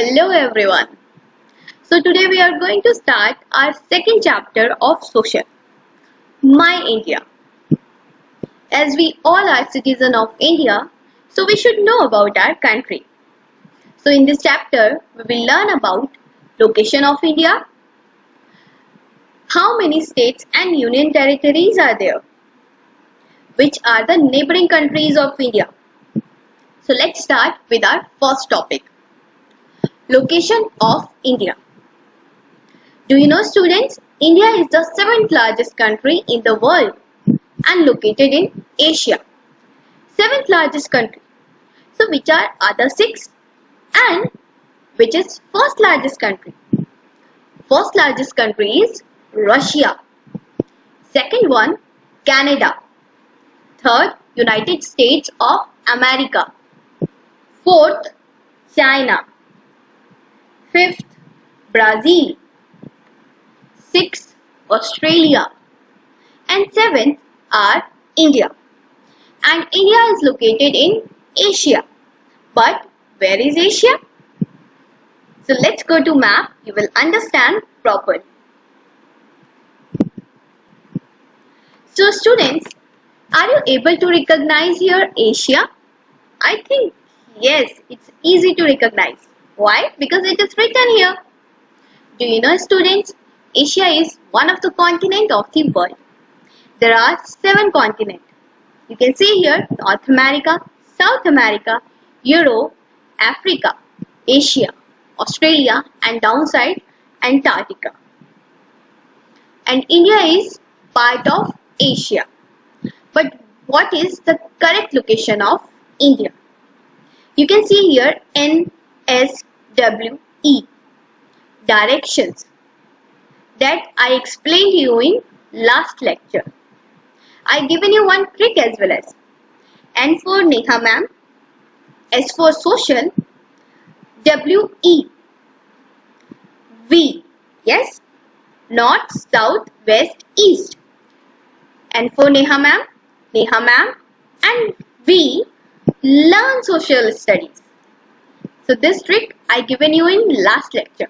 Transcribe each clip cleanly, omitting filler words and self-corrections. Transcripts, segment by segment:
Hello everyone. So today we are going to start our second chapter of social, My India. As we all are citizens of India, so we should know about our country. So in this chapter, we will learn about location of India, how many states and union territories are there, which are the neighboring countries of India. So let's start with our first topic, location of India. Do you know students, India is the 7th largest country in the world and located in Asia. 7th largest country. So which are other 6 and which is first largest country? First largest country is Russia. Second one, Canada. Third, United States of America. Fourth, China. Fifth, Brazil. Sixth, Australia. And seventh are India. And India is located in Asia. But where is Asia? So let's go to map. You will understand properly. So students, are you able to recognize here Asia? I think yes, it's easy to recognize. Why? Because it is written here. Do you know students, Asia is one of the continents of the world. There are 7 continents. You can see here North America, South America, Europe, Africa, Asia, Australia and downside Antarctica. And India is part of Asia. But what is the correct location of India? You can see here NSWE, directions, that I explained to you in last lecture. I given you one trick as well as N for Neha ma'am, S for social, WE, V, yes, north, south, west, east. N for Neha ma'am, and we learn social studies. So this trick I given you in last lecture.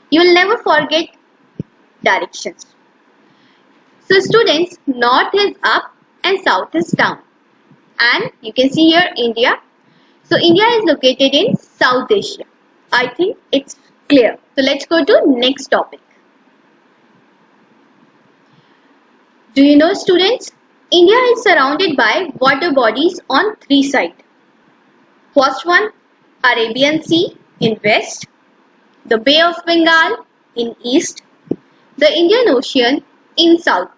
You will never forget directions. So students, north is up and south is down. And you can see here India. So India is located in South Asia. I think it's clear. So let's go to next topic. Do you know students, India is surrounded by water bodies on 3 sides. First one, Arabian Sea in west, the Bay of Bengal in east, the Indian Ocean in south.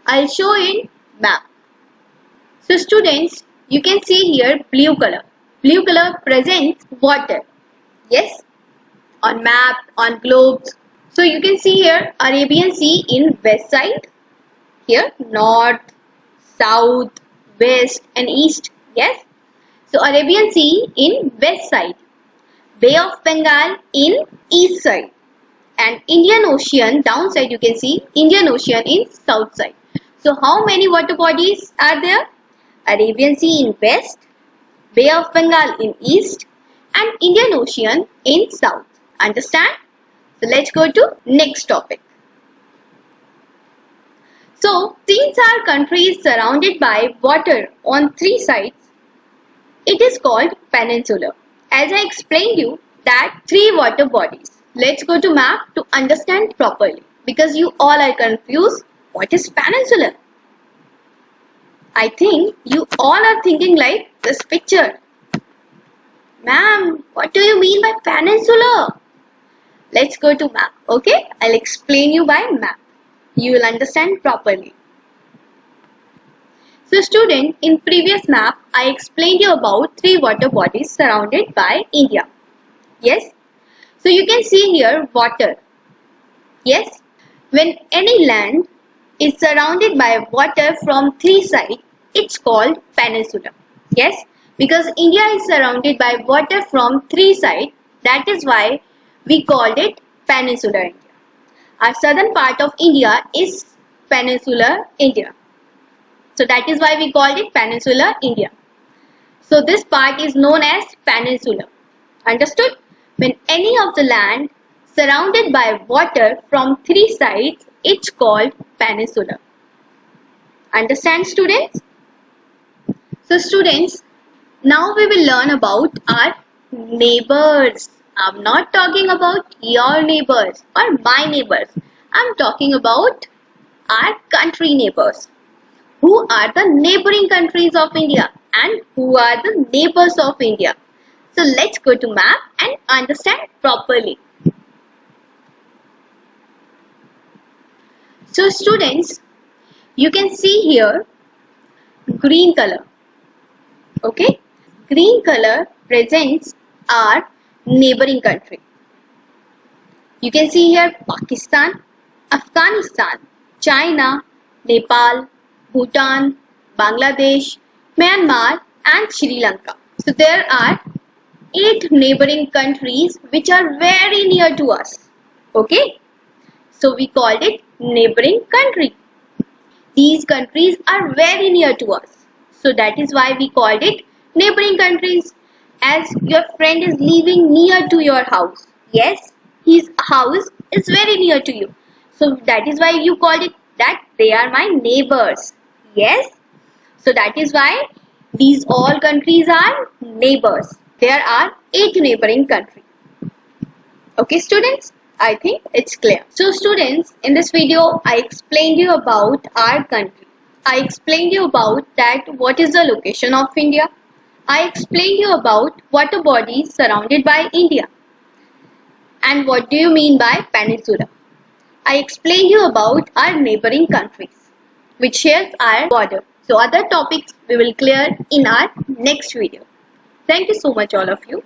I'll show in map. So students, you can see here blue color. Blue color presents water. Yes, on map, on globes. So you can see here Arabian Sea in west side. Here north, south, west and east. Yes. So Arabian Sea in west side. Bay of Bengal in east side. And Indian Ocean downside you can see Indian Ocean in south side. So how many water bodies are there? Arabian Sea in west, Bay of Bengal in east and Indian Ocean in south. Understand? So let's go to next topic. So since our country is surrounded by water on 3 sides, it is called peninsula. As I explained you that 3 water bodies. Let's go to map to understand properly because you all are confused. What is peninsula? I think you all are thinking like this picture. Ma'am, what do you mean by peninsula? Let's go to map. Okay, I'll explain you by map. You will understand properly. So student, in previous map, I explained you about 3 water bodies surrounded by India. Yes. So you can see here water. Yes. When any land is surrounded by water from 3 sides, it's called peninsula. Yes. Because India is surrounded by water from 3 sides, that is why we called it peninsular India. Our southern part of India is peninsular India. So that is why we called it peninsular India. So this part is known as peninsula. Understood? When any of the land surrounded by water from three sides, it's called peninsula. Understand, students? So students, now we will learn about our neighbors. I'm not talking about your neighbors or my neighbors. I'm talking about our country neighbors. Who are the neighboring countries of India and who are the neighbors of India? So let's go to map and understand properly. So students, you can see here green color. Okay, green color presents our neighboring country. You can see here Pakistan, Afghanistan, China, Nepal, Bhutan, Bangladesh, Myanmar and Sri Lanka. So there are 8 neighboring countries which are very near to us. Okay, so we called it neighboring country. These countries are very near to us. So that is why we called it neighboring countries. As your friend is living near to your house. Yes, his house is very near to you. So that is why you called it that they are my neighbors. Yes. So that is why these all countries are neighbors. There are 8 neighboring countries. Okay students, I think it's clear. So students, in this video I explained you about our country. I explained you about that what is the location of India. I explained you about water bodies surrounded by India. And what do you mean by peninsula? I explained you about our neighboring countries which shares our border. So other topics we will clear in our next video. Thank you so much all of you.